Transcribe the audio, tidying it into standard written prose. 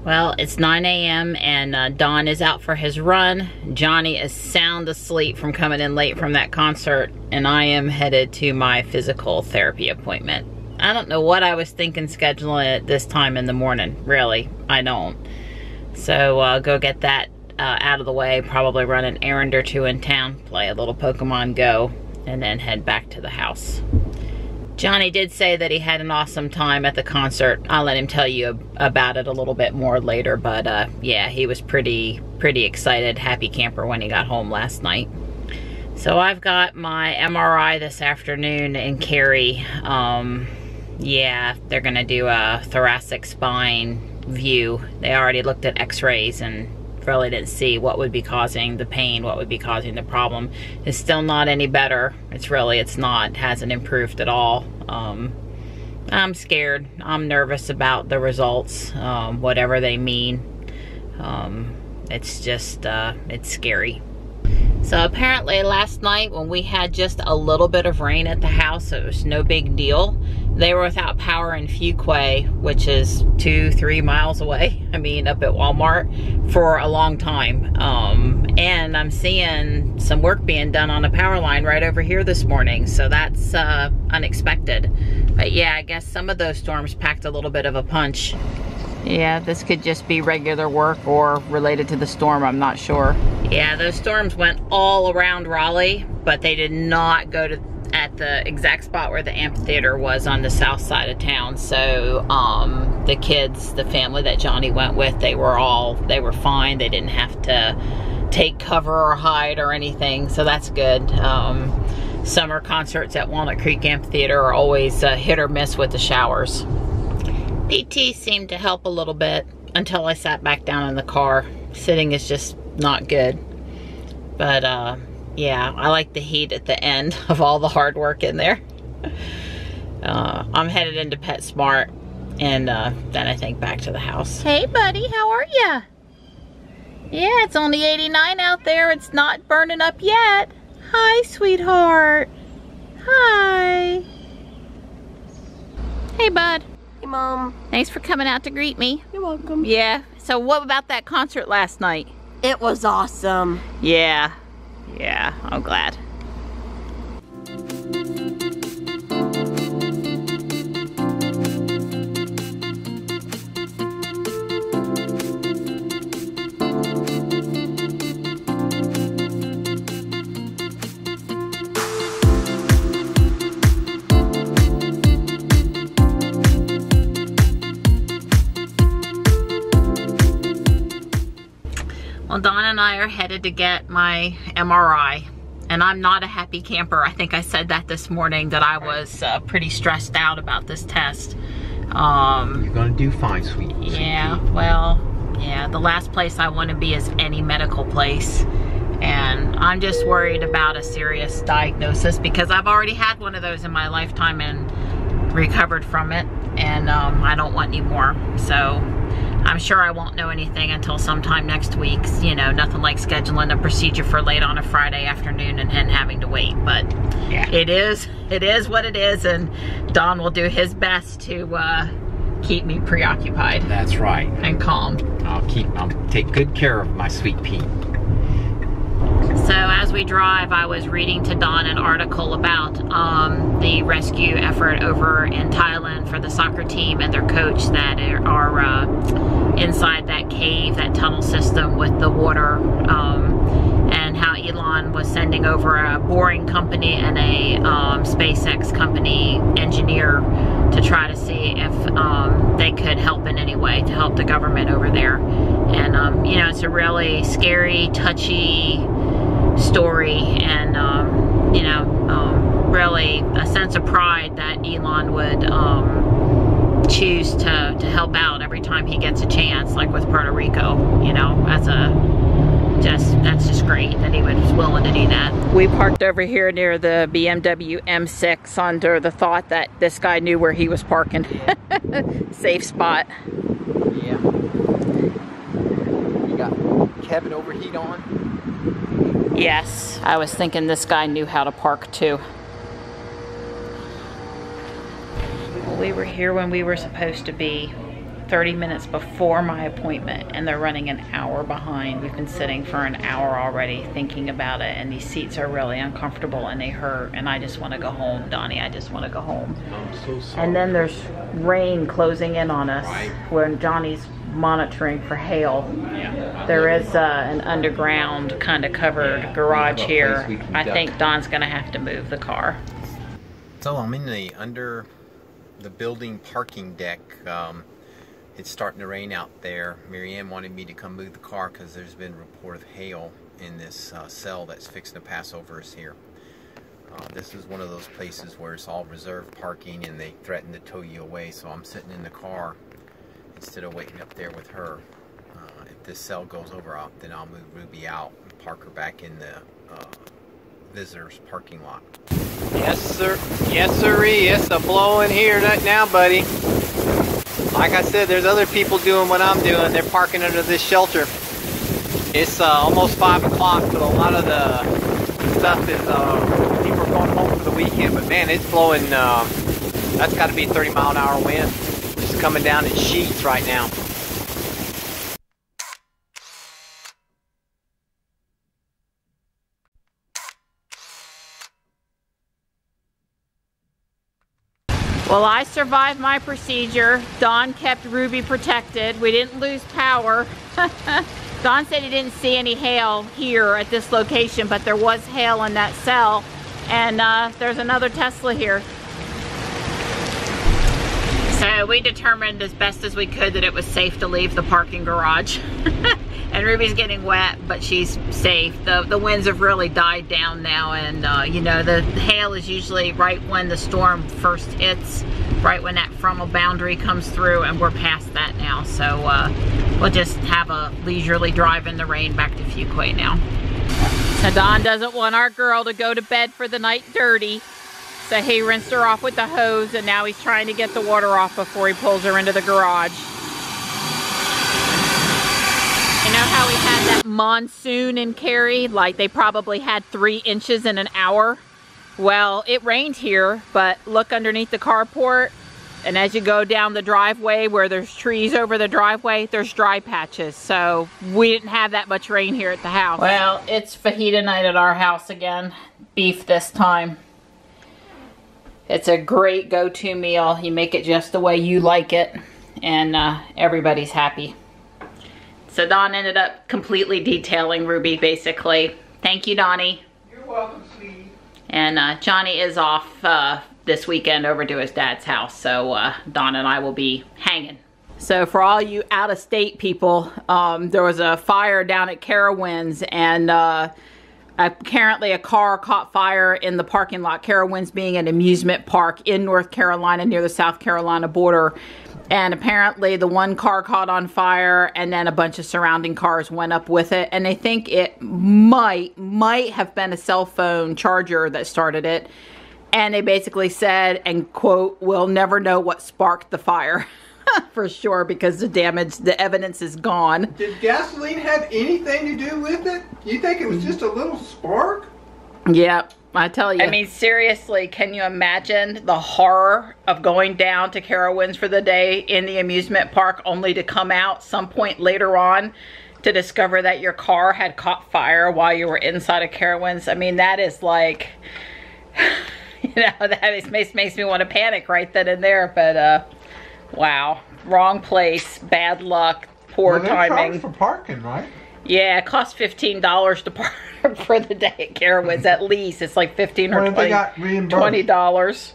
Well, it's 9 a.m. and Don is out for his run. Johnny is sound asleep from coming in late from that concert, and I am headed to my physical therapy appointment. I don't know what I was thinking scheduling it this time in the morning, really. I don't. So go get that out of the way, probably run an errand or two in town, play a little Pokemon Go, and then head back to the house. Johnny did say that he had an awesome time at the concert. I'll let him tell you about it a little bit more later, but yeah, he was pretty excited, happy camper when he got home last night. So I've got my MRI this afternoon in Cary. Yeah, they're gonna do a thoracic spine view. They already looked at x-rays and really didn't see what would be causing the pain, what would be causing the problem. It's still not any better. It's not, hasn't improved at all. I'm scared. I'm nervous about the results, whatever they mean. It's just, it's scary. So apparently last night when we had just a little bit of rain at the house, it was no big deal. They were without power in Fuquay, which is 2-3 miles away. I mean, up at Walmart for a long time. And I'm seeing some work being done on a power line right over here this morning. So that's unexpected. But yeah, I guess some of those storms packed a little bit of a punch. Yeah, this could just be regular work or related to the storm, I'm not sure. Yeah, those storms went all around Raleigh, but they did not go to at the exact spot where the amphitheater was on the south side of town. So the kids, the family that Johnny went with, they were fine. They didn't have to take cover or hide or anything, so that's good. Summer concerts at Walnut Creek Amphitheater are always hit or miss with the showers. PT seemed to help a little bit until I sat back down in the car. Sitting is just not good. But yeah, I like the heat at the end of all the hard work in there. I'm headed into PetSmart and then I think back to the house. Hey buddy, how are ya? Yeah, it's only 89 out there. It's not burning up yet. Hi, sweetheart. Hi. Hey, bud. Hey, Mom. Thanks for coming out to greet me. You're welcome. Yeah. So what about that concert last night? It was awesome. Yeah. Yeah, I'm glad. Well, Dawn and I are headed to get my MRI, and I'm not a happy camper. I think I said that this morning, that I was pretty stressed out about this test. You're gonna do fine, sweetie. Yeah, well, yeah, the last place I want to be is any medical place, and I'm just worried about a serious diagnosis because I've already had one of those in my lifetime and recovered from it, and I don't want any more. So I'm sure I won't know anything until sometime next week. You know, nothing like scheduling a procedure for late on a Friday afternoon and having to wait. But yeah, it is what it is, and Don will do his best to keep me preoccupied. That's right. And calm. I'll take good care of my sweet Pete. So as we drive, I was reading to Don an article about the rescue effort over in Thailand for the soccer team and their coach that are inside that cave, that tunnel system with the water, and how Elon was sending over a boring company and a SpaceX company engineer to try to see if they could help in any way to help the government over there. And you know, it's a really scary, touchy story, and you know, really a sense of pride that Elon would choose to help out every time he gets a chance, like with Puerto Rico. You know, that's just great that he was willing to do that. We parked over here near the BMW M6 under the thought that this guy knew where he was parking. Safe spot. Yeah. You got cabin overheat on. Yes, I was thinking this guy knew how to park too. Well, we were here when we were supposed to be 30 minutes before my appointment, and they're running an hour behind. We've been sitting for an hour already thinking about it, and these seats are really uncomfortable and they hurt, and I just want to go home, Donnie. I just want to go home. I'm so sorry. And then there's rain closing in on us, Right. when Johnny's monitoring for hail. Yeah. There is an underground kind of covered garage here. we can I duck. think Don's gonna have to move the car. So I'm in the under the building parking deck. It's starting to rain out there. Marianne wanted me to come move the car because there's been a report of hail in this cell that's fixing to pass over us here. This is one of those places where it's all reserved parking and they threaten to tow you away, so I'm sitting in the car instead of waiting up there with her. If this cell goes over, then I'll move Ruby out and park her back in the visitors parking lot. Yes, sir. Yes, sirree. It's a blowing here right now, buddy. Like I said, there's other people doing what I'm doing. They're parking under this shelter. It's almost 5 o'clock, but a lot of the stuff is people are going home for the weekend. But man, it's blowing. That's got to be a 30-mile-an-hour wind. It's coming down in sheets right now. Well, I survived my procedure. Don kept Ruby protected. We didn't lose power. Don said he didn't see any hail here at this location, but there was hail in that cell. And there's another Tesla here. So we determined as best as we could that it was safe to leave the parking garage. And Ruby's getting wet, but she's safe. The winds have really died down now, and you know, the hail is usually right when the storm first hits, right when that frontal boundary comes through, and we're past that now. So we'll just have a leisurely drive in the rain back to Fuquay now. So Don doesn't want our girl to go to bed for the night dirty, so he rinsed her off with the hose, and now he's trying to get the water off before he pulls her into the garage. You know how we had that monsoon in Cary? Like they probably had 3 inches in an hour. Well, it rained here, but look underneath the carport, and as you go down the driveway where there's trees over the driveway, there's dry patches. So we didn't have that much rain here at the house. Well, it's fajita night at our house again. Beef this time. It's a great go-to meal. You make it just the way you like it, and everybody's happy. So Don ended up completely detailing Ruby, basically. Thank you, Donnie. You're welcome, sweetie. And Johnny is off this weekend over to his dad's house, so Don and I will be hanging. So for all you out-of-state people, there was a fire down at Carowinds, and apparently a car caught fire in the parking lot. Carowinds being an amusement park in North Carolina near the South Carolina border. And apparently the one car caught on fire, and then a bunch of surrounding cars went up with it. And they think it might have been a cell phone charger that started it. And they basically said, and quote, "We'll never know what sparked the fire." For sure, because the evidence is gone. Did gasoline have anything to do with it? You think it was just a little spark? Yep, I tell you. I mean, seriously, can you imagine the horror of going down to Carowinds for the day in the amusement park only to come out some point later on to discover that your car had caught fire while you were inside of Carowinds? I mean, that is like, you know, that makes me want to panic right then and there, but wow, wrong place, bad luck, poor timing. For parking, right? Yeah, it costs $15 to park for the day at Carowinds at least. It's like $15 or What if they got reimbursed? $20.